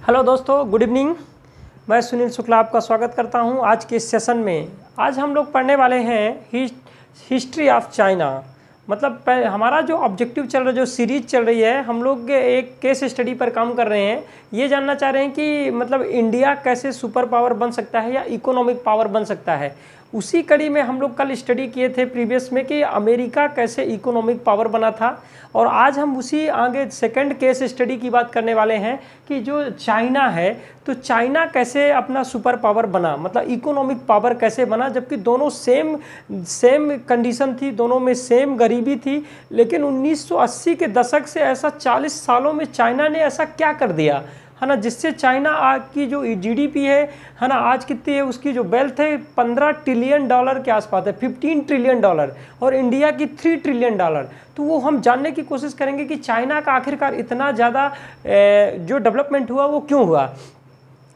Hello दोस्तों, good evening. मैं सुनील शुक्ला आपका स्वागत करता हूं आज के इस सेशन में। आज हम लोग पढ़ने वाले हैं हिस्ट्री ऑफ चाइना। मतलब हमारा जो ऑब्जेक्टिव चल रहा है, जो सीरीज चल रही है, हम लोग एक केस स्टडी पर काम कर रहे हैं। ये जानना चाह रहे हैं कि मतलब इंडिया कैसे सुपर पावर बन सकता है या इकोनॉमिक पावर बन सकता है। उसी कड़ी में हम लोग कल स्टडी किए थे प्रीवियस में कि अमेरिका कैसे इकोनॉमिक पावर बना था, और आज हम उसी आगे सेकंड केस स्टडी की बात करने वाले हैं कि जो चाइना है, तो चाइना कैसे अपना सुपर पावर बना, मतलब इकोनॉमिक पावर कैसे बना, जबकि दोनों सेम कंडीशन थी, दोनों में सेम गरीबी थी। लेकिन 1980 के दशक से ऐसा 40 सालों में चाइना ने ऐसा क्या कर दिया है ना, जिससे चाइना आज की जो जीडीपी है ना, आज कितनी है, उसकी जो वेल्थ है 15 ट्रिलियन डॉलर के आसपास है, 15 ट्रिलियन डॉलर, और इंडिया की 3 ट्रिलियन डॉलर। तो वो हम जानने की कोशिश करेंगे कि चाइना का आखिरकार इतना ज़्यादा जो डेवलपमेंट हुआ वो क्यों हुआ।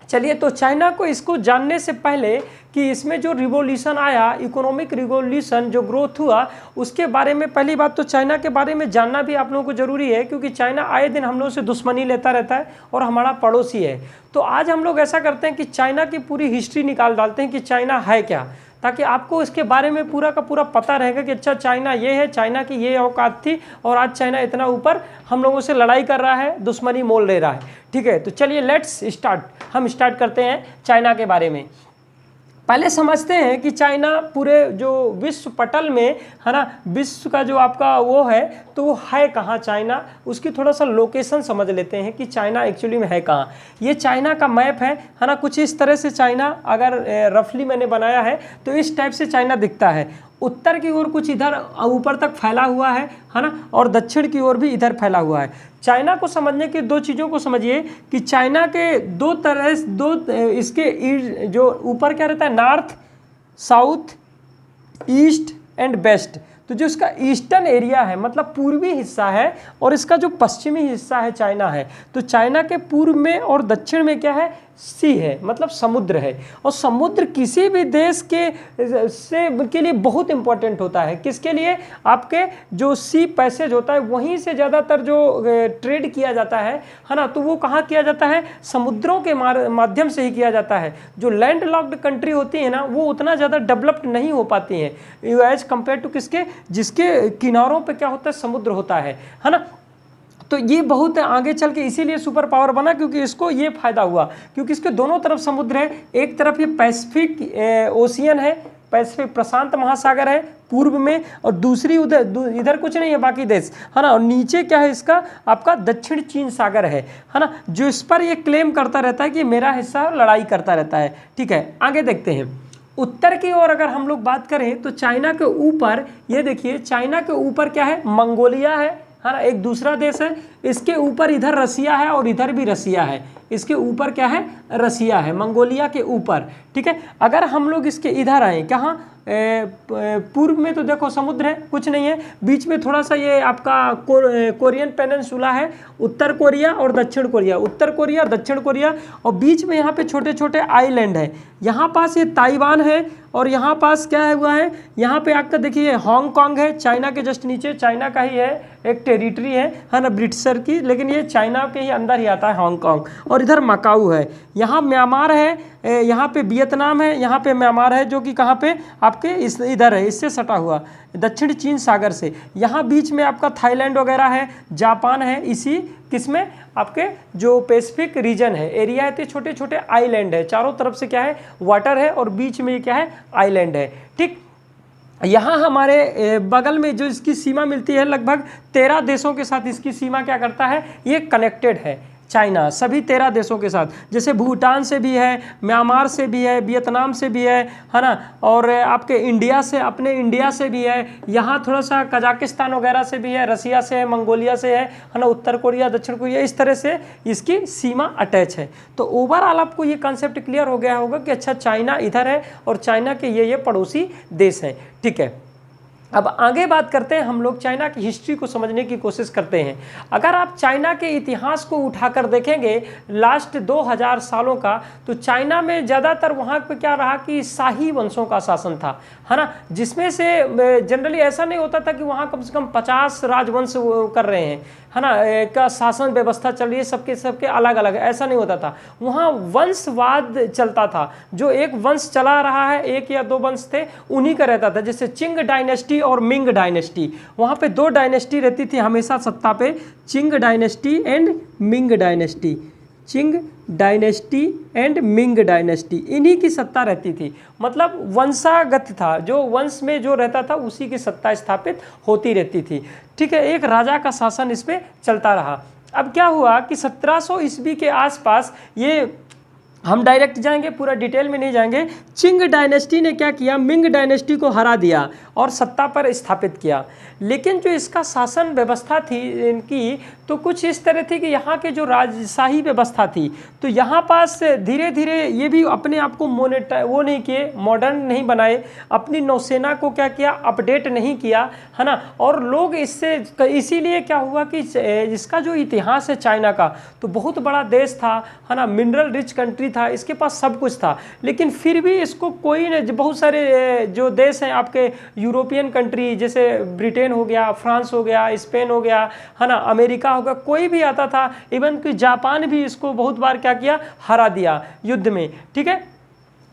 चलिए, तो चाइना को इसको जानने से पहले कि इसमें जो रिवॉल्यूशन आया, इकोनॉमिक रिवॉल्यूशन जो ग्रोथ हुआ, उसके बारे में पहली बात तो चाइना के बारे में जानना भी आप लोगों को ज़रूरी है, क्योंकि चाइना आए दिन हम लोगों से दुश्मनी लेता रहता है और हमारा पड़ोसी है। तो आज हम लोग ऐसा करते हैं कि चाइना की पूरी हिस्ट्री निकाल डालते हैं कि चाइना है क्या, ताकि आपको इसके बारे में पूरा का पूरा पता रहेगा कि अच्छा चाइना ये है, चाइना की ये औकात थी, और आज चाइना इतना ऊपर हम लोगों से लड़ाई कर रहा है, दुश्मनी मोल ले रहा है। ठीक है, तो चलिए लेट्स स्टार्ट। हम स्टार्ट करते हैं चाइना के बारे में। पहले समझते हैं कि चाइना पूरे जो विश्व पटल में है ना, विश्व का जो आपका वो है, तो वो है कहाँ चाइना, उसकी थोड़ा सा लोकेशन समझ लेते हैं कि चाइना एक्चुअली में है कहाँ। ये चाइना का मैप है ना, कुछ इस तरह से चाइना अगर रफली मैंने बनाया है तो इस टाइप से चाइना दिखता है। उत्तर की ओर कुछ इधर ऊपर तक फैला हुआ है ना, और दक्षिण की ओर भी इधर फैला हुआ है। चाइना को समझने की दो चीज़ों को समझिए कि चाइना के दो इसके जो ऊपर क्या रहता है, north, south, east and west. तो जो इसका ईस्टर्न एरिया है, मतलब पूर्वी हिस्सा है, और इसका जो पश्चिमी हिस्सा है चाइना है, तो चाइना के पूर्व में और दक्षिण में क्या है, सी है, मतलब समुद्र है। और समुद्र किसी भी देश के लिए बहुत इंपॉर्टेंट होता है। किसके लिए? आपके जो सी पैसेज होता है, वहीं से ज़्यादातर जो ट्रेड किया जाता है ना, तो वो कहाँ किया जाता है, समुद्रों के माध्यम से ही किया जाता है। जो लैंड लॉक्ड कंट्री होती है ना, वो उतना ज़्यादा डेवलप्ड नहीं हो पाती हैं एज कम्पेयर टू किसके, जिसके किनारों पे क्या होता है, समुद्र होता है ना। तो ये बहुत आगे चल के इसीलिए सुपर पावर बना, क्योंकि इसको ये फायदा हुआ, क्योंकि इसके दोनों तरफ समुद्र है। एक तरफ ये पैसिफिक ओशियन है, पैसिफिक प्रशांत महासागर है पूर्व में, और दूसरी इधर कुछ नहीं है बाकी देश है ना। और नीचे क्या है इसका, आपका दक्षिण चीन सागर है ना, जो इस पर ये क्लेम करता रहता है कि मेरा हिस्सा, लड़ाई करता रहता है। ठीक है, आगे देखते हैं। उत्तर की ओर अगर हम लोग बात करें तो चाइना के ऊपर ये देखिए, चाइना के ऊपर क्या है, मंगोलिया है ना, एक दूसरा देश है। इसके ऊपर इधर रसिया है और इधर भी रसिया है। इसके ऊपर क्या है, रसिया है, मंगोलिया के ऊपर। ठीक है, अगर हम लोग इसके इधर आए, कहाँ, पूर्व में तो देखो समुद्र है, कुछ नहीं है। बीच में थोड़ा सा ये आपका कोरियन पेनिनसुला है, उत्तर कोरिया और दक्षिण कोरिया, उत्तर कोरिया दक्षिण कोरिया, और बीच में यहाँ पे छोटे छोटे आइलैंड है। यहाँ पास ये ताइवान है, और यहाँ पास क्या है हुआ है, यहाँ पे आपका देखिए हांगकांग है, चाइना के जस्ट नीचे, चाइना का ही है, एक टेरिटरी है ना, ब्रिटिशर की, लेकिन ये चाइना के ही अंदर ही आता है हांगकांग। और इधर मकाऊ है, यहाँ म्यांमार है, यहाँ पे वियतनाम है, यहाँ पे म्यांमार है, जो कि कहाँ पे आपके इधर है, इससे सटा हुआ दक्षिण चीन सागर से। यहाँ बीच में आपका थाईलैंड वगैरह है, जापान है, इसी किसमें, आपके जो पैसिफिक रीजन है, एरिया है, तो छोटे छोटे आइलैंड है, चारों तरफ से क्या है, वाटर है, और बीच में क्या है, आइलैंड है। ठीक, यहाँ हमारे बगल में जो इसकी सीमा मिलती है, लगभग 13 देशों के साथ इसकी सीमा क्या करता है, ये कनेक्टेड है चाइना, सभी 13 देशों के साथ। जैसे भूटान से भी है, म्यांमार से भी है, वियतनाम से भी है ना, और आपके इंडिया से, अपने इंडिया से भी है, यहाँ थोड़ा सा कजाकिस्तान वगैरह से भी है, रसिया से है, मंगोलिया से है ना, उत्तर कोरिया, दक्षिण कोरिया, इस तरह से इसकी सीमा अटैच है। तो ओवरऑल आपको ये कॉन्सेप्ट क्लियर हो गया होगा कि अच्छा चाइना इधर है और चाइना के ये पड़ोसी देश हैं। ठीक है, अब आगे बात करते हैं, हम लोग चाइना की हिस्ट्री को समझने की कोशिश करते हैं। अगर आप चाइना के इतिहास को उठाकर देखेंगे लास्ट 2000 सालों का, तो चाइना में ज़्यादातर वहाँ पे क्या रहा कि शाही वंशों का शासन था, है ना, जिसमें से जनरली ऐसा नहीं होता था कि वहाँ कम से कम 50 राजवंश कर रहे हैं। है ना, का शासन व्यवस्था चल रही है, सबके सबके अलग अलग, ऐसा नहीं होता था। वहाँ वंशवाद चलता था, जो एक वंश चला रहा है, एक या दो वंश थे, उन्हीं का रहता था। जैसे चिंग डायनेस्टी और मिंग डायनेस्टी, वहाँ पे दो डायनेस्टी रहती थी हमेशा सत्ता पे, Qing dynasty and Ming dynasty, Qing dynasty and Ming dynasty, इन्हीं की सत्ता रहती थी। मतलब वंशागत था, जो वंश में जो रहता था उसी की सत्ता स्थापित होती रहती थी। ठीक है, एक राजा का शासन इस पे चलता रहा। अब क्या हुआ कि 1700 ईस्वी के आसपास, ये हम डायरेक्ट जाएंगे, पूरा डिटेल में नहीं जाएंगे, चिंग डायनेस्टी ने क्या किया, मिंग डायनेस्टी को हरा दिया और सत्ता पर स्थापित किया। लेकिन जो इसका शासन व्यवस्था थी इनकी, तो कुछ इस तरह थी कि यहाँ के जो राजशाही व्यवस्था थी, तो यहाँ पास धीरे धीरे ये भी अपने आप को वो नहीं किए, मॉडर्न नहीं बनाए, अपनी नौसेना को क्या किया, अपडेट नहीं किया, है ना। और लोग इससे, इसीलिए क्या हुआ कि इसका जो इतिहास है चाइना का, तो बहुत बड़ा देश था, है ना, मिनरल रिच कंट्री था, इसके पास सब कुछ था, लेकिन फिर भी इसको कोई ने, बहुत सारे जो देश हैं आपके यूरोपियन कंट्री, जैसे ब्रिटेन हो गया, फ्रांस हो गया, स्पेन हो गया, है ना, अमेरिका हो गया, कोई भी आता था, इवन कि जापान भी इसको बहुत बार क्या किया, हरा दिया युद्ध में। ठीक है,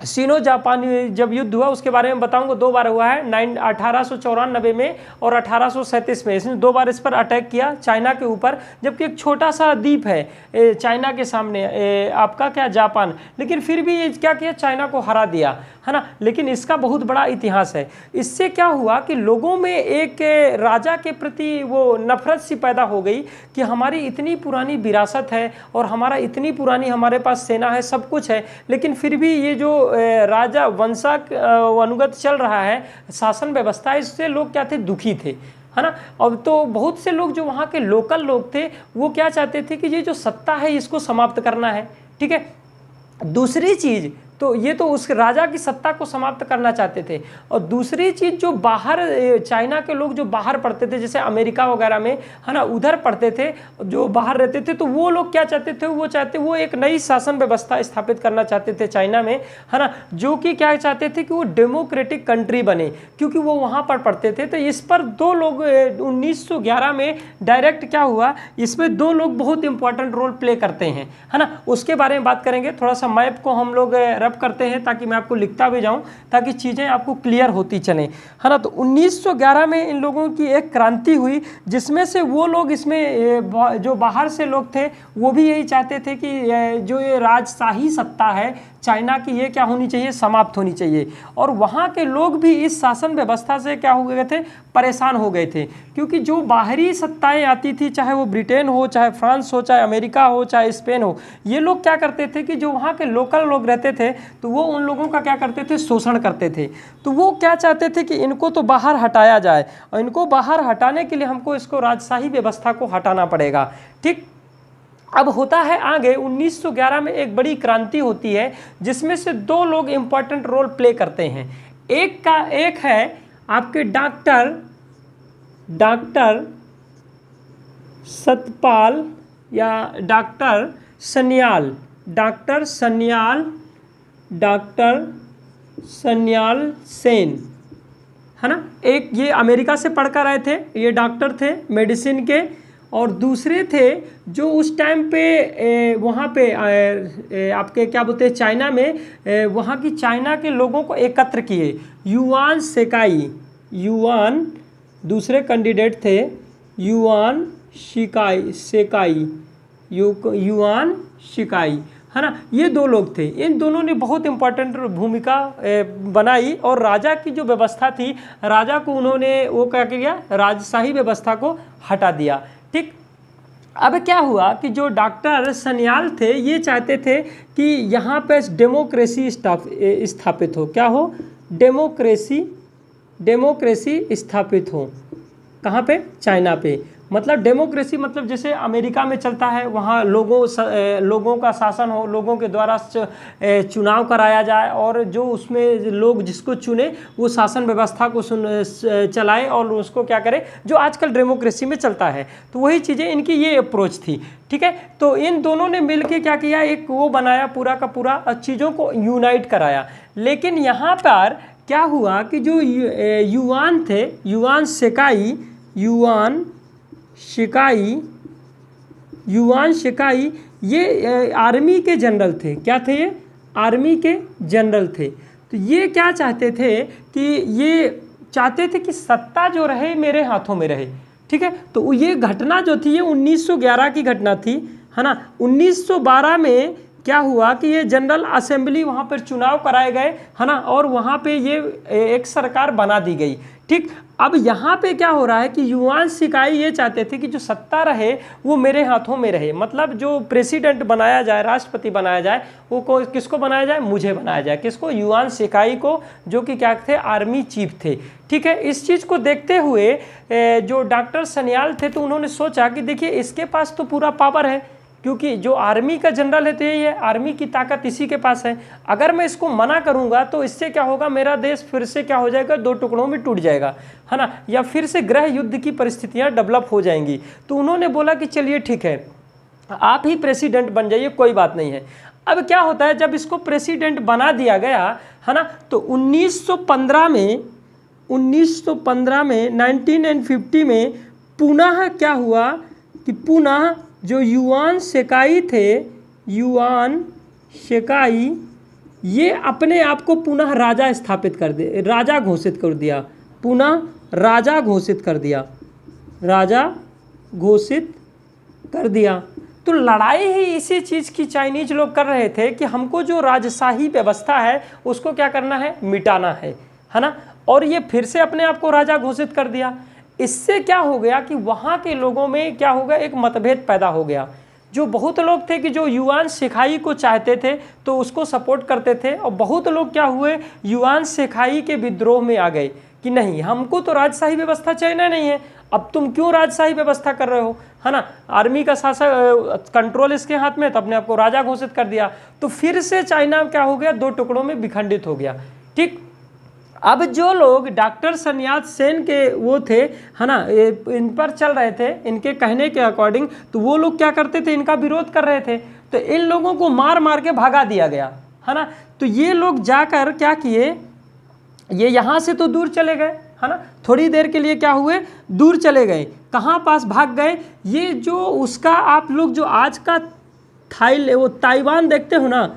सीनो जापानी जब युद्ध हुआ उसके बारे में बताऊंगा, दो बार हुआ है, 1894 में और 1837 में, इसने दो बार इस पर अटैक किया चाइना के ऊपर, जबकि एक छोटा सा द्वीप है चाइना के सामने, आपका क्या, जापान, लेकिन फिर भी ये क्या किया, चाइना को हरा दिया, है ना। लेकिन इसका बहुत बड़ा इतिहास है। इससे क्या हुआ कि लोगों में एक राजा के प्रति वो नफरत सी पैदा हो गई कि हमारी इतनी पुरानी विरासत है और हमारा इतनी पुरानी हमारे पास सेना है, सब कुछ है, लेकिन फिर भी ये जो राजा वंशा अनुगत चल रहा है शासन व्यवस्था, इससे लोग क्या थे, दुखी थे, है ना। अब तो बहुत से लोग जो वहाँ के लोकल लोग थे, वो क्या चाहते थे कि ये जो सत्ता है इसको समाप्त करना है। ठीक है, दूसरी चीज़ तो ये तो उस राजा की सत्ता को समाप्त करना चाहते थे, और दूसरी चीज़ जो बाहर चाइना के लोग जो बाहर पढ़ते थे, जैसे अमेरिका वगैरह में, है ना, उधर पढ़ते थे, जो बाहर रहते थे, तो वो लोग क्या चाहते थे, वो एक नई शासन व्यवस्था स्थापित करना चाहते थे चाइना में, है ना, जो कि क्या चाहते थे कि वो डेमोक्रेटिक कंट्री बने, क्योंकि वो वहाँ पर पढ़ते थे। तो इस पर दो लोग 1911 में डायरेक्ट क्या हुआ, इसमें दो लोग बहुत इंपॉर्टेंट रोल प्ले करते हैं, है ना, उसके बारे में बात करेंगे। थोड़ा सा मैप को हम लोग करते हैं ताकि मैं आपको लिखता भी जाऊं, ताकि चीज़ें आपको क्लियर होती चलें, है ना। तो 1911 में इन लोगों की एक क्रांति हुई, जिसमें से वो लोग, इसमें जो बाहर से लोग थे, वो भी यही चाहते थे कि जो ये राजशाही सत्ता है चाइना की, ये क्या होनी चाहिए, समाप्त होनी चाहिए। और वहाँ के लोग भी इस शासन व्यवस्था से क्या हो गए थे, परेशान हो गए थे, क्योंकि जो बाहरी सत्ताएं आती थी, चाहे वो ब्रिटेन हो, चाहे फ्रांस हो, चाहे अमेरिका हो, चाहे स्पेन हो, ये लोग क्या करते थे कि जो वहाँ के लोकल लोग रहते थे, तो वो उन लोगों का क्या करते थे, शोषण करते थे। तो वो क्या चाहते थे कि इनको तो बाहर हटाया जाए, और इनको बाहर हटाने के लिए हमको इसको राजशाही व्यवस्था को हटाना पड़ेगा। ठीक, अब होता है आगे 1911 में एक बड़ी क्रांति होती है, जिसमें से दो लोग इंपॉर्टेंट रोल प्ले करते हैं। एक है आपके डॉक्टर सतपाल या डॉक्टर सन्याल सेन, है ना। एक ये अमेरिका से पढ़कर आए थे, ये डॉक्टर थे मेडिसिन के, और दूसरे थे जो उस टाइम पे वहाँ पे आपके क्या बोलते हैं, चाइना में वहाँ की चाइना के लोगों को एकत्र किए, युआन दूसरे कैंडिडेट थे, युआन शिकाई, है ना। ये दो लोग थे, इन दोनों ने बहुत इंपॉर्टेंट भूमिका बनाई, और राजा की जो व्यवस्था थी, राजा को उन्होंने वो क्या किया, राजशाही व्यवस्था को हटा दिया। ठीक, अब क्या हुआ कि जो डॉक्टर सन्याल थे, ये चाहते थे कि यहाँ पे डेमोक्रेसी स्थापित हो, क्या हो, डेमोक्रेसी स्थापित हो, कहाँ पे, चाइना पे। मतलब डेमोक्रेसी मतलब जैसे अमेरिका में चलता है, वहाँ लोगों का शासन हो, लोगों के द्वारा चुनाव कराया जाए, और जो उसमें लोग जिसको चुने वो शासन व्यवस्था को चलाए और उसको क्या करे, जो आजकल डेमोक्रेसी में चलता है। तो वही चीज़ें इनकी ये अप्रोच थी। ठीक है, तो इन दोनों ने मिलके क्या किया, एक वो बनाया, पूरा का पूरा चीज़ों को यूनाइट कराया। लेकिन यहाँ पर क्या हुआ कि जो युआन थे, युआन शिकाई युआन शिकाई ये आर्मी के जनरल थे। क्या थे ये? आर्मी के जनरल थे। तो ये क्या चाहते थे कि ये चाहते थे कि सत्ता जो रहे मेरे हाथों में रहे। ठीक है, तो ये घटना जो थी ये 1911 की घटना थी, है ना। 1912 में क्या हुआ कि ये जनरल असेंबली वहाँ पर चुनाव कराए गए, है ना, और वहाँ पे ये एक सरकार बना दी गई। ठीक, अब यहाँ पे क्या हो रहा है कि युआन शिकाई ये चाहते थे कि जो सत्ता रहे वो मेरे हाथों में रहे, मतलब जो प्रेसिडेंट बनाया जाए, राष्ट्रपति बनाया जाए, वो किसको बनाया जाए? मुझे बनाया जाए। किसको? युआन शिकाई को, जो कि क्या थे? आर्मी चीफ थे। ठीक है, इस चीज़ को देखते हुए जो डॉक्टर सन्याल थे तो उन्होंने सोचा कि देखिए इसके पास तो पूरा पावर है, क्योंकि जो आर्मी का जनरल है तो यही है, आर्मी की ताकत इसी के पास है। अगर मैं इसको मना करूंगा तो इससे क्या होगा? मेरा देश फिर से क्या हो जाएगा? दो टुकड़ों में टूट जाएगा, है ना, या फिर से गृह युद्ध की परिस्थितियां डेवलप हो जाएंगी। तो उन्होंने बोला कि चलिए ठीक है, आप ही प्रेसिडेंट बन जाइए, कोई बात नहीं है। अब क्या होता है, जब इसको प्रेसिडेंट बना दिया गया, है ना, तो 1915 में 1950 में पुनः क्या हुआ कि पुनः जो युआन शिकाई थे, युआन शिकाई, ये अपने आप को पुनः राजा स्थापित कर दे, राजा घोषित कर दिया, पुनः राजा घोषित कर दिया, राजा घोषित कर दिया। तो लड़ाई ही इसी चीज़ की चाइनीज लोग कर रहे थे कि हमको जो राजशाही व्यवस्था है उसको क्या करना है? मिटाना है ना। और ये फिर से अपने आप को राजा घोषित कर दिया। इससे क्या हो गया कि वहाँ के लोगों में क्या हो गया? एक मतभेद पैदा हो गया। जो बहुत लोग थे कि जो युआन शिकाई को चाहते थे तो उसको सपोर्ट करते थे, और बहुत लोग क्या हुए? युआन शिकाई के विद्रोह में आ गए कि नहीं, हमको तो राजशाही व्यवस्था चाहिए नहीं है, अब तुम क्यों राजशाही व्यवस्था कर रहे हो, है ना। आर्मी का शासन कंट्रोल इसके हाथ में, तो अपने आप को राजा घोषित कर दिया। तो फिर से चाइना क्या हो गया? दो टुकड़ों में विखंडित हो गया। ठीक, अब जो लोग डॉक्टर सन्याल सेन के वो थे, है ना, इन पर चल रहे थे, इनके कहने के अकॉर्डिंग, तो वो लोग क्या करते थे? इनका विरोध कर रहे थे। तो इन लोगों को मार मार के भगा दिया गया, है ना। तो ये लोग जाकर क्या किए? ये यहाँ से तो दूर चले गए, है ना, थोड़ी देर के लिए क्या हुए? दूर चले गए। कहाँ पास भाग गए? ये जो उसका आप लोग जो आज का वो ताइवान देखते हो ना,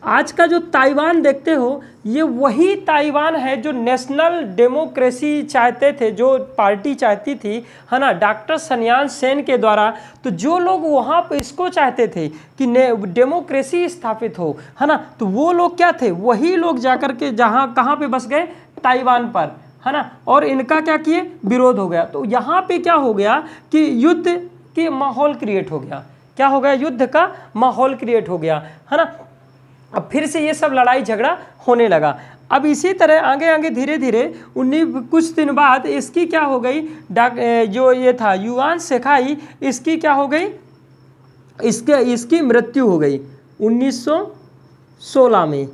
आज का जो ताइवान देखते हो, ये वही ताइवान है जो नेशनल डेमोक्रेसी चाहते थे, जो पार्टी चाहती थी, है ना, डॉक्टर सन्याल सेन के द्वारा। तो जो लोग वहाँ पे इसको चाहते थे कि डेमोक्रेसी स्थापित हो, है ना, तो वो लोग क्या थे? वही लोग जाकर के जहाँ कहाँ पे बस गए? ताइवान पर, है ना, और इनका क्या किए? विरोध हो गया। तो यहाँ पे क्या हो गया कि युद्ध की माहौल क्रिएट हो गया। क्या हो गया? युद्ध का माहौल क्रिएट हो गया, है ना। अब फिर से ये सब लड़ाई झगड़ा होने लगा। अब इसी तरह आगे आगे धीरे धीरे कुछ दिन बाद इसकी क्या हो गई? जो ये था युआन शिकाई, इसकी क्या हो गई? इसकी मृत्यु हो गई 1916 में।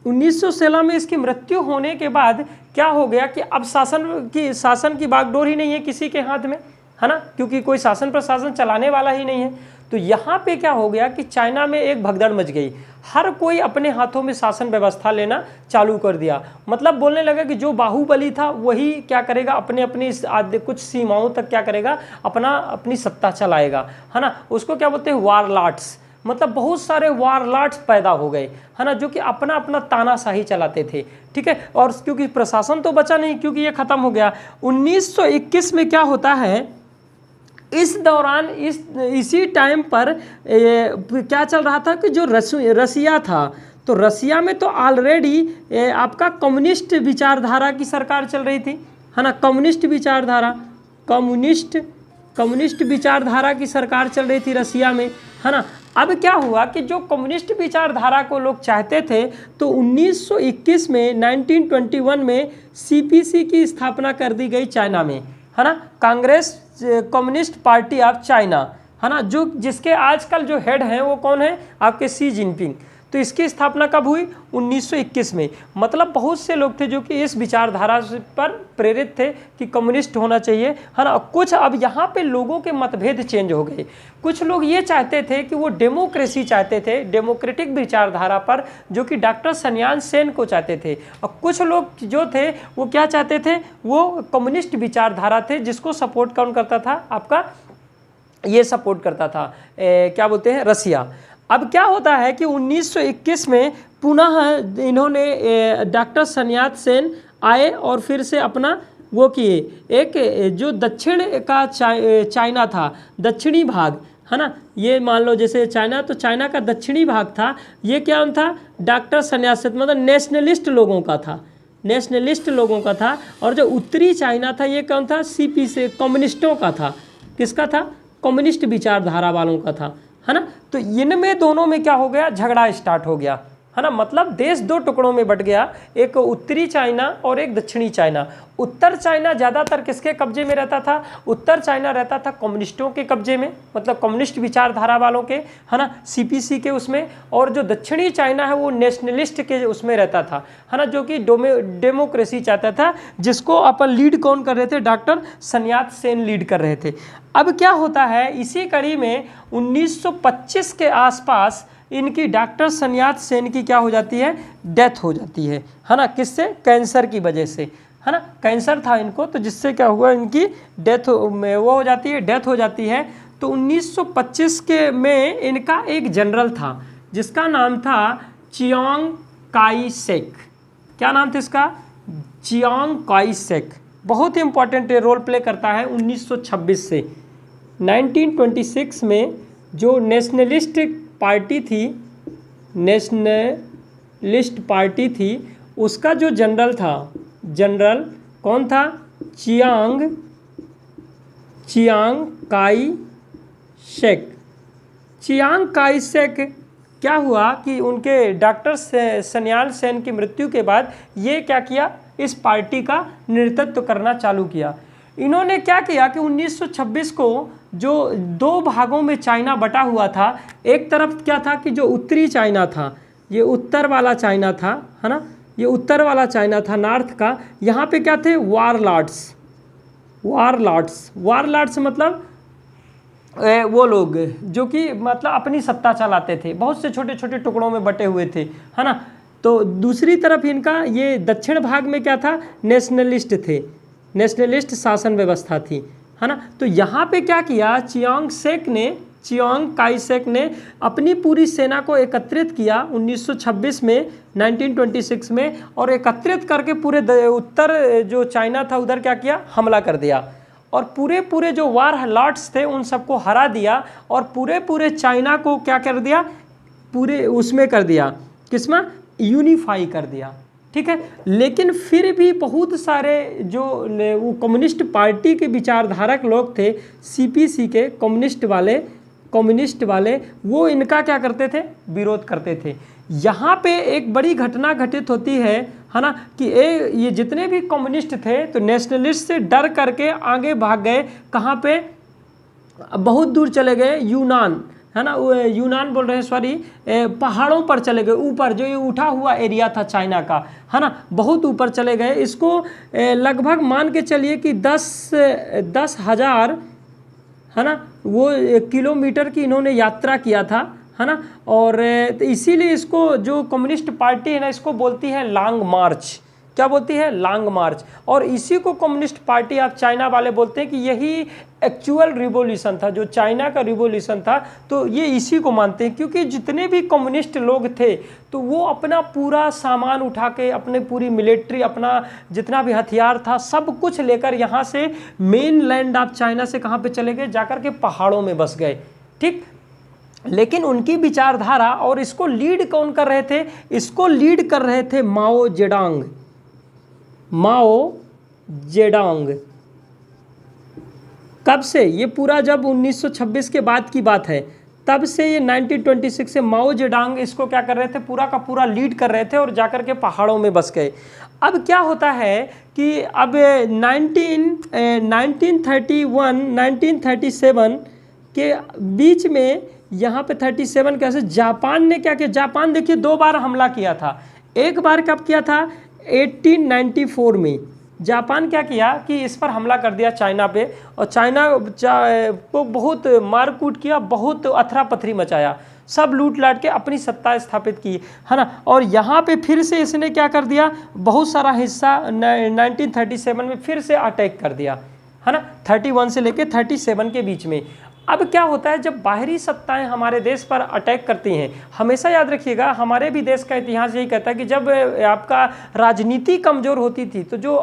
1916 में इसकी मृत्यु होने के बाद क्या हो गया कि अब शासन की बागडोर ही नहीं है किसी के हाथ में, है ना, क्योंकि कोई शासन प्रशासन चलाने वाला ही नहीं है। तो यहाँ पे क्या हो गया कि चाइना में एक भगदड़ मच गई। हर कोई अपने हाथों में शासन व्यवस्था लेना चालू कर दिया। मतलब बोलने लगा कि जो बाहुबली था वही क्या करेगा? अपने कुछ सीमाओं तक क्या करेगा? अपनी सत्ता चलाएगा, है ना। उसको क्या बोलते हैं? वारलाट्स। मतलब बहुत सारे वारलाट्स पैदा हो गए, है ना, जो कि अपना अपना तानाशाही चलाते थे। ठीक है, और क्योंकि प्रशासन तो बचा नहीं, क्योंकि ये खत्म हो गया। 1921 में क्या होता है? इस दौरान इसी टाइम पर क्या चल रहा था कि जो रसिया था, तो रसिया में तो ऑलरेडी आपका कम्युनिस्ट विचारधारा की सरकार चल रही थी, है ना। कम्युनिस्ट विचारधारा की सरकार चल रही थी रसिया में, है ना। अब क्या हुआ कि जो कम्युनिस्ट विचारधारा को लोग चाहते थे, तो 1921 में 1921 में सीपीसी की स्थापना कर दी गई चाइना में, है ना, Congress communist party of China, है ना, जिसके आजकल जो हेड हैं वो कौन है? आपके शी जिनपिंग। तो इसकी स्थापना कब हुई? 1921 में। मतलब बहुत से लोग थे जो कि इस विचारधारा पर प्रेरित थे कि कम्युनिस्ट होना चाहिए, है ना। कुछ अब यहाँ पे लोगों के मतभेद चेंज हो गए। कुछ लोग ये चाहते थे कि वो डेमोक्रेसी चाहते थे, डेमोक्रेटिक विचारधारा पर, जो कि डॉक्टर सन्याल सेन को चाहते थे। और कुछ लोग जो थे वो क्या चाहते थे? वो कम्युनिस्ट विचारधारा थे, जिसको सपोर्ट कौन करता था? आपका ये सपोर्ट करता था क्या बोलते हैं, रसिया। अब क्या होता है कि 1921 में पुनः इन्होंने डॉक्टर सन्यात सेन आए और फिर से अपना वो किए, एक जो दक्षिण का चाइना था, दक्षिणी भाग है ना, ये मान लो जैसे चाइना, तो चाइना का दक्षिणी भाग था, ये क्या था, डॉक्टर सन्यात सेन मतलब नेशनलिस्ट लोगों का था, नेशनलिस्ट लोगों का था। और जो उत्तरी चाइना था ये कौन था, सीपी से कम्युनिस्टों का था। किसका था, कम्युनिस्ट विचारधारा वालों का था, है ना। तो इनमें दोनों में क्या हो गया, झगड़ा स्टार्ट हो गया, है ना। मतलब देश दो टुकड़ों में बट गया, एक उत्तरी चाइना और एक दक्षिणी चाइना। उत्तर चाइना ज़्यादातर किसके कब्जे में रहता था, उत्तर चाइना रहता था कम्युनिस्टों के कब्जे में, मतलब कम्युनिस्ट विचारधारा वालों के, है ना, सीपीसी के उसमें। और जो दक्षिणी चाइना है वो नेशनलिस्ट के उसमें रहता था, है ना, जो कि डेमोक्रेसी चाहता था, जिसको अपन लीड कौन कर रहे थे, डॉक्टर सन्यात सेन लीड कर रहे थे। अब क्या होता है, इसी कड़ी में 1925 के आसपास इनकी डॉक्टर सन्यात सेन की क्या हो जाती है, डेथ हो जाती है ना। किससे, कैंसर की वजह से, है ना, कैंसर था इनको, तो जिससे क्या हुआ, इनकी डेथ वो हो जाती है, डेथ हो जाती है। तो 1925 के में इनका एक जनरल था जिसका नाम था चियांग काई शेक। क्या नाम था इसका, चियांग काई शेक। बहुत ही इंपॉर्टेंट रोल प्ले करता है 1926 से 1926 में। जो नेशनलिस्ट पार्टी थी, नेशनलिस्ट पार्टी थी, उसका जो जनरल था, जनरल कौन था, Chiang Kai Shek. Chiang Kai Shek क्या हुआ कि उनके डॉक्टर सन्याल सेन की मृत्यु के बाद ये क्या किया, इस पार्टी का नेतृत्व करना चालू किया। इन्होंने क्या किया कि 1926 को जो दो भागों में चाइना बटा हुआ था, एक तरफ क्या था कि जो उत्तरी चाइना था, ये उत्तर वाला चाइना था, है ना, ये उत्तर वाला चाइना था नॉर्थ का। यहाँ पे क्या थे, वारलॉर्ड्स मतलब वो लोग जो कि मतलब अपनी सत्ता चलाते थे, बहुत से छोटे छोटे टुकड़ों में बटे हुए थे, है ना। तो दूसरी तरफ इनका ये दक्षिण भाग में क्या था, नेशनलिस्ट थे, नेशनलिस्ट शासन व्यवस्था थी, है ना। तो यहाँ पे क्या किया, चियांग काई शेक ने अपनी पूरी सेना को एकत्रित किया 1926 में, 1926 में, और एकत्रित करके पूरे उत्तर जो चाइना था उधर क्या किया, हमला कर दिया। और पूरे जो वार लॉर्ड्स थे उन सबको हरा दिया, और पूरे चाइना को क्या कर दिया, पूरे उसमें कर दिया, किसमें, यूनिफाई कर दिया, ठीक है। लेकिन फिर भी बहुत सारे जो वो कम्युनिस्ट पार्टी के विचारधारक लोग थे, सीपीसी के कम्युनिस्ट वाले, वो इनका क्या करते थे, विरोध करते थे। यहाँ पे एक बड़ी घटना घटित होती है ना, कि ये जितने भी कम्युनिस्ट थे तो नेशनलिस्ट से डर करके आगे भाग गए, कहाँ पे, बहुत दूर चले गए, यूनान, है ना, यूनान बोल रहे हैं, सॉरी, पहाड़ों पर चले गए, ऊपर जो ये उठा हुआ एरिया था चाइना का, है ना, बहुत ऊपर चले गए। इसको लगभग मान के चलिए कि 10,000 है ना, वो किलोमीटर की इन्होंने यात्रा किया था, है ना। और इसीलिए इसको जो कम्युनिस्ट पार्टी है ना, इसको बोलती है लॉन्ग मार्च। क्या बोलती है, लॉन्ग मार्च। और इसी को कम्युनिस्ट पार्टी ऑफ चाइना वाले बोलते हैं कि यही एक्चुअल रिवॉल्यूशन था, जो चाइना का रिवॉल्यूशन था। तो ये इसी को मानते हैं, क्योंकि जितने भी कम्युनिस्ट लोग थे तो वो अपना पूरा सामान उठा के, अपने पूरी मिलिट्री, अपना जितना भी हथियार था सब कुछ लेकर यहाँ से मेन लैंड ऑफ चाइना से कहाँ पे चले गए, जाकर के पहाड़ों में बस गए, ठीक। लेकिन उनकी विचारधारा, और इसको लीड कौन कर रहे थे, इसको लीड कर रहे थे माओ जेडोंग। कब से, ये पूरा जब 1926 के बाद की बात है, तब से ये 1926 से माओ जेडोंग इसको क्या कर रहे थे, पूरा का पूरा लीड कर रहे थे, और जाकर के पहाड़ों में बस गए। अब क्या होता है कि अब 1931 1937 के बीच में, यहाँ पे 37 कैसे, जापान ने क्या किया, जापान देखिए 2 बार हमला किया था। एक बार कब किया था, 1894 में जापान क्या किया कि इस पर हमला कर दिया चाइना पे, और चाइना को बहुत मारकूट किया, बहुत अथरा पथरी मचाया, सब लूट लाट के अपनी सत्ता स्थापित की, है ना। और यहाँ पे फिर से इसने क्या कर दिया, बहुत सारा हिस्सा 1937 में फिर से अटैक कर दिया, है ना, 31 से लेके 37 के बीच में। अब क्या होता है जब बाहरी सत्ताएं हमारे देश पर अटैक करती हैं, हमेशा याद रखिएगा हमारे भी देश का इतिहास यही कहता है कि जब आपका राजनीति कमज़ोर होती थी तो जो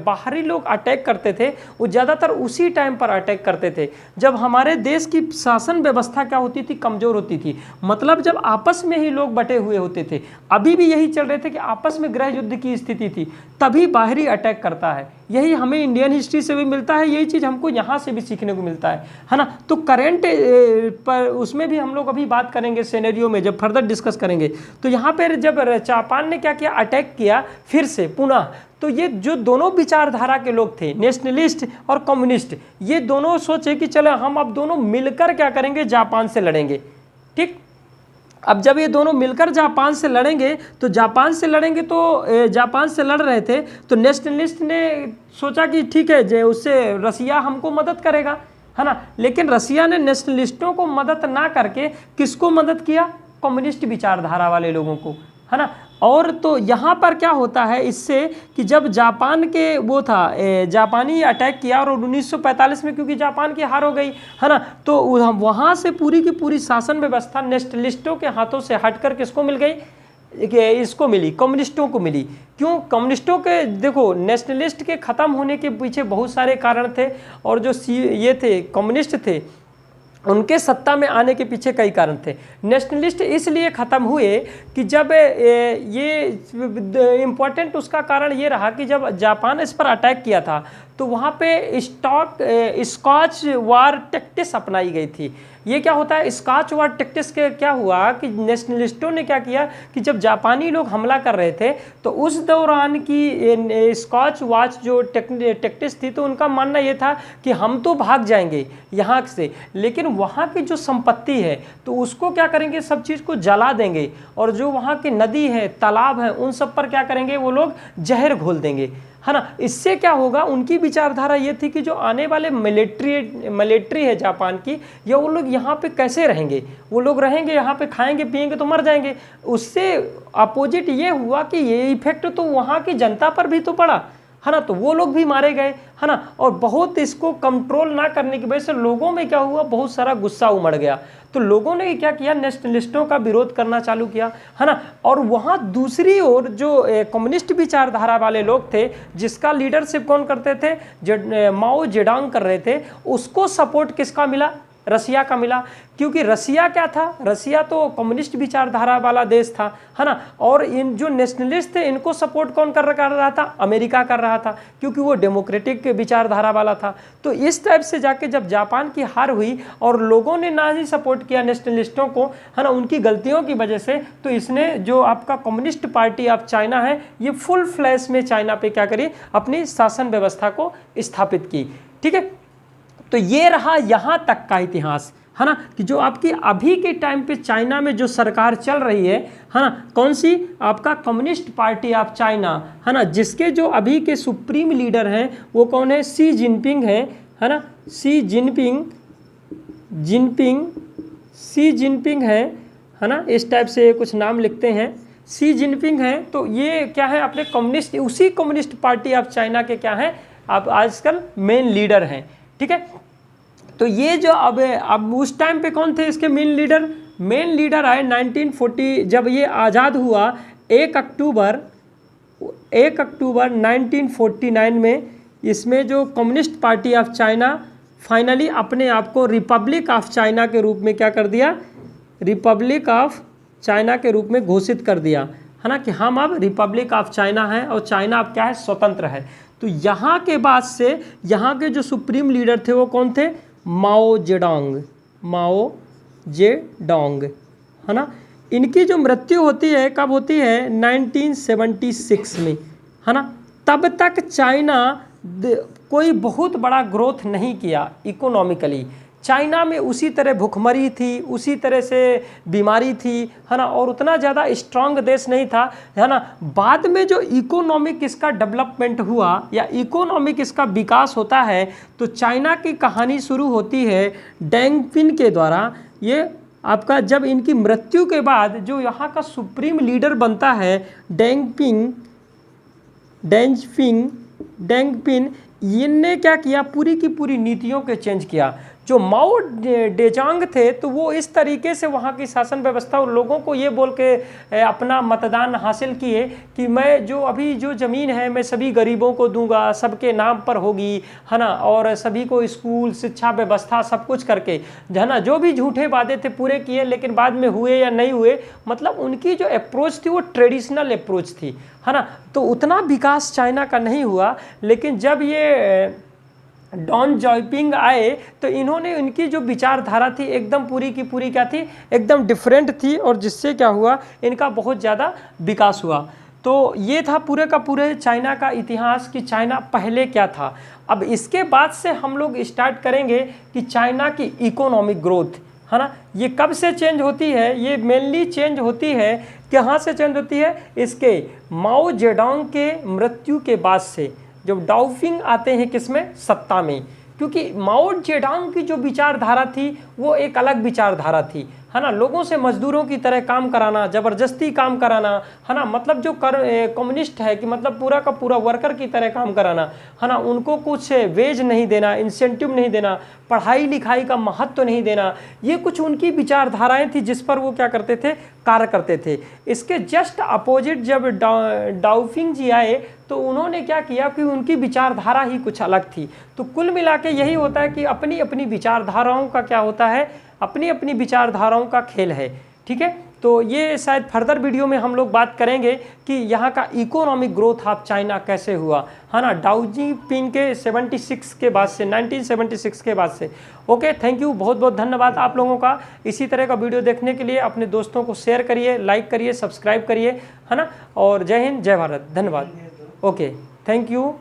बाहरी लोग अटैक करते थे वो ज़्यादातर उसी टाइम पर अटैक करते थे जब हमारे देश की शासन व्यवस्था क्या होती थी, कमज़ोर होती थी। मतलब जब आपस में ही लोग बटे हुए होते थे, अभी भी यही चल रहे थे कि आपस में गृह युद्ध की स्थिति थी, तभी बाहरी अटैक करता है। यही हमें इंडियन हिस्ट्री से भी मिलता है, यही चीज़ हमको यहाँ से भी सीखने को मिलता है ना। तो करेंट पर उसमें भी हम लोग अभी बात करेंगे सिनेरियो में, जब फर्दर डिस्कस करेंगे। तो यहाँ पर जब जापान ने क्या किया, अटैक किया फिर से पुनः, तो ये जो दोनों विचारधारा के लोग थे, नेशनलिस्ट और कम्युनिस्ट, ये दोनों सोचे कि चलो हम अब दोनों मिलकर क्या करेंगे, जापान से लड़ेंगे। ठीक, अब जब ये दोनों मिलकर जापान से लड़ेंगे तो जापान से लड़ रहे थे तो नेशनलिस्ट ने सोचा कि ठीक है जे उससे रसिया हमको मदद करेगा, है ना। लेकिन रसिया ने नेशनलिस्टों को मदद ना करके किसको मदद किया, कम्युनिस्ट विचारधारा वाले लोगों को, है ना। और तो यहाँ पर क्या होता है इससे कि जब जापान के वो था जापानी अटैक किया और 1945 में क्योंकि जापान की हार हो गई, है ना, तो वहाँ से पूरी की पूरी शासन व्यवस्था नेशनलिस्टों के हाथों से हटकर किसको मिल गई, इसको मिली, कम्युनिस्टों को मिली। क्यों, कम्युनिस्टों के देखो नेशनलिस्ट के ख़त्म होने के पीछे बहुत सारे कारण थे, और जो ये थे कम्युनिस्ट थे उनके सत्ता में आने के पीछे कई कारण थे। नेशनलिस्ट इसलिए ख़त्म हुए कि जब ये इम्पोर्टेंट उसका कारण ये रहा कि जब जापान इस पर अटैक किया था तो वहाँ पे स्कॉच वार टैक्टिक्स अपनाई गई थी। ये क्या होता है, स्कॉच वार टैक्टिक्स के क्या हुआ कि नेशनलिस्टों ने क्या किया कि जब जापानी लोग हमला कर रहे थे तो उस दौरान की स्कॉच वाच जो टैक्टिक्स थी, तो उनका मानना ये था कि हम तो भाग जाएंगे यहाँ से, लेकिन वहाँ की जो संपत्ति है तो उसको क्या करेंगे, सब चीज़ को जला देंगे, और जो वहाँ की नदी है, तालाब है, उन सब पर क्या करेंगे, वो लोग जहर घोल देंगे, है ना। इससे क्या होगा, उनकी विचारधारा ये थी कि जो आने वाले मिलिट्री है जापान की, या वो लोग यहाँ पे कैसे रहेंगे, वो लोग रहेंगे यहाँ पे, खाएंगे पिएंगे तो मर जाएंगे। उससे अपोजिट ये हुआ कि ये इफेक्ट तो वहाँ की जनता पर भी तो पड़ा, है ना, तो वो लोग भी मारे गए, है ना। और बहुत इसको कंट्रोल ना करने की वजह से लोगों में क्या हुआ, बहुत सारा गुस्सा उमड़ गया। तो लोगों ने क्या किया, नेशनलिस्टों का विरोध करना चालू किया, है ना। और वहाँ दूसरी ओर जो कम्युनिस्ट विचारधारा वाले लोग थे, जिसका लीडरशिप कौन करते थे, माओ जेडोंग कर रहे थे, उसको सपोर्ट किसका मिला, रसिया का मिला। क्योंकि रसिया क्या था, रसिया तो कम्युनिस्ट विचारधारा वाला देश था, है ना। और इन जो नेशनलिस्ट थे इनको सपोर्ट कौन कर रहा था, अमेरिका कर रहा था, क्योंकि वो डेमोक्रेटिक विचारधारा वाला था। तो इस टाइप से जाके जब जापान की हार हुई और लोगों ने ना ही सपोर्ट किया नेशनलिस्टों को, है ना, उनकी गलतियों की वजह से, तो इसने जो आपका कम्युनिस्ट पार्टी ऑफ चाइना है, ये फुल फ्लैश में चाइना पे क्या करी, अपनी शासन व्यवस्था को स्थापित की। ठीक है, तो ये रहा यहाँ तक का इतिहास, है ना, कि जो आपकी अभी के टाइम पे चाइना में जो सरकार चल रही है ना, कौन सी, आपका कम्युनिस्ट पार्टी ऑफ चाइना, है ना, जिसके जो अभी के सुप्रीम लीडर हैं वो कौन है, शी जिनपिंग है ना, शी जिनपिंग है ना, इस टाइप से कुछ नाम लिखते हैं, शी जिनपिंग है। तो ये क्या है, अपने कम्युनिस्ट, उसी कम्युनिस्ट पार्टी ऑफ चाइना के क्या हैं, आप आजकल मेन लीडर हैं। ठीक है, तो ये जो अब उस टाइम पे कौन थे इसके मेन लीडर आए 1940, जब ये आज़ाद हुआ 1 अक्टूबर 1949 में, इसमें जो communist party of China finally अपने आप को रिपब्लिक ऑफ चाइना के रूप में क्या कर दिया, रिपब्लिक ऑफ चाइना के रूप में घोषित कर दिया, है ना, कि हम अब रिपब्लिक ऑफ चाइना है और चाइना अब क्या है, स्वतंत्र है। तो यहाँ के बाद से यहाँ के जो सुप्रीम लीडर थे वो कौन थे, माओ जेडोंग, है ना। इनकी जो मृत्यु होती है कब होती है, 1976 में, है ना। तब तक चाइना कोई बहुत बड़ा ग्रोथ नहीं किया इकोनॉमिकली। चाइना में उसी तरह भुखमरी थी, उसी तरह से बीमारी थी, है ना, और उतना ज़्यादा स्ट्रांग देश नहीं था, है ना। बाद में जो इकोनॉमिक इसका डेवलपमेंट हुआ या इकोनॉमिक इसका विकास होता है, तो चाइना की कहानी शुरू होती है डेंग पिन के द्वारा। ये आपका जब इनकी मृत्यु के बाद जो यहाँ का सुप्रीम लीडर बनता है डेंग पिन, इनने क्या किया, पूरी की पूरी नीतियों के चेंज किया। जो माओ डेजांग थे तो वो इस तरीके से वहाँ की शासन व्यवस्था और लोगों को ये बोल के अपना मतदान हासिल किए कि मैं जो अभी जो ज़मीन है मैं सभी गरीबों को दूंगा, सबके नाम पर होगी, है ना, और सभी को स्कूल, शिक्षा व्यवस्था सब कुछ करके, है ना, जो भी झूठे वादे थे पूरे किए, लेकिन बाद में हुए या नहीं हुए, मतलब उनकी जो अप्रोच थी वो ट्रेडिशनल अप्रोच थी, है ना। तो उतना विकास चाइना का नहीं हुआ। लेकिन जब ये डॉन जॉयपिंग आए तो इन्होंने उनकी जो विचारधारा थी एकदम पूरी की पूरी क्या थी, एकदम डिफरेंट थी, और जिससे क्या हुआ, इनका बहुत ज़्यादा विकास हुआ। तो ये था पूरे का पूरे चाइना का इतिहास कि चाइना पहले क्या था। अब इसके बाद से हम लोग स्टार्ट करेंगे कि चाइना की इकोनॉमिक ग्रोथ, है ना, ये कब से चेंज होती है। ये मेनली चेंज होती है, कहाँ से चेंज होती है, इसके माओ जेडोंग के मृत्यु के बाद से, जब डाओपिंग आते हैं किसमें, सत्ता में। क्योंकि माओ जेडोंग की जो विचारधारा थी वो एक अलग विचारधारा थी, है ना, लोगों से मजदूरों की तरह काम कराना, ज़बरदस्ती काम कराना, है ना, मतलब जो कम्युनिस्ट है कि मतलब पूरा का पूरा वर्कर की तरह काम कराना, है ना, उनको कुछ वेज नहीं देना, इंसेंटिव नहीं देना, पढ़ाई लिखाई का महत्व नहीं देना, ये कुछ उनकी विचारधाराएं थी जिस पर वो क्या करते थे, कार्य करते थे। इसके जस्ट अपोजिट जब डाओपिंग जी आए तो उन्होंने क्या किया कि उनकी विचारधारा ही कुछ अलग थी। तो कुल मिला के यही होता है कि अपनी अपनी विचारधाराओं का क्या होता है, अपनी अपनी विचारधाराओं का खेल है, ठीक है। तो ये शायद फर्दर वीडियो में हम लोग बात करेंगे कि यहाँ का इकोनॉमिक ग्रोथ ऑफ चाइना कैसे हुआ, है ना, डाओपिंग के 76 के बाद से, 1976 के बाद से। ओके, थैंक यू, बहुत बहुत धन्यवाद आप लोगों का। इसी तरह का वीडियो देखने के लिए अपने दोस्तों को शेयर करिए, लाइक करिए, सब्सक्राइब करिए, है ना, और जय हिंद, जय भारत, धन्यवाद। Okay, thank you.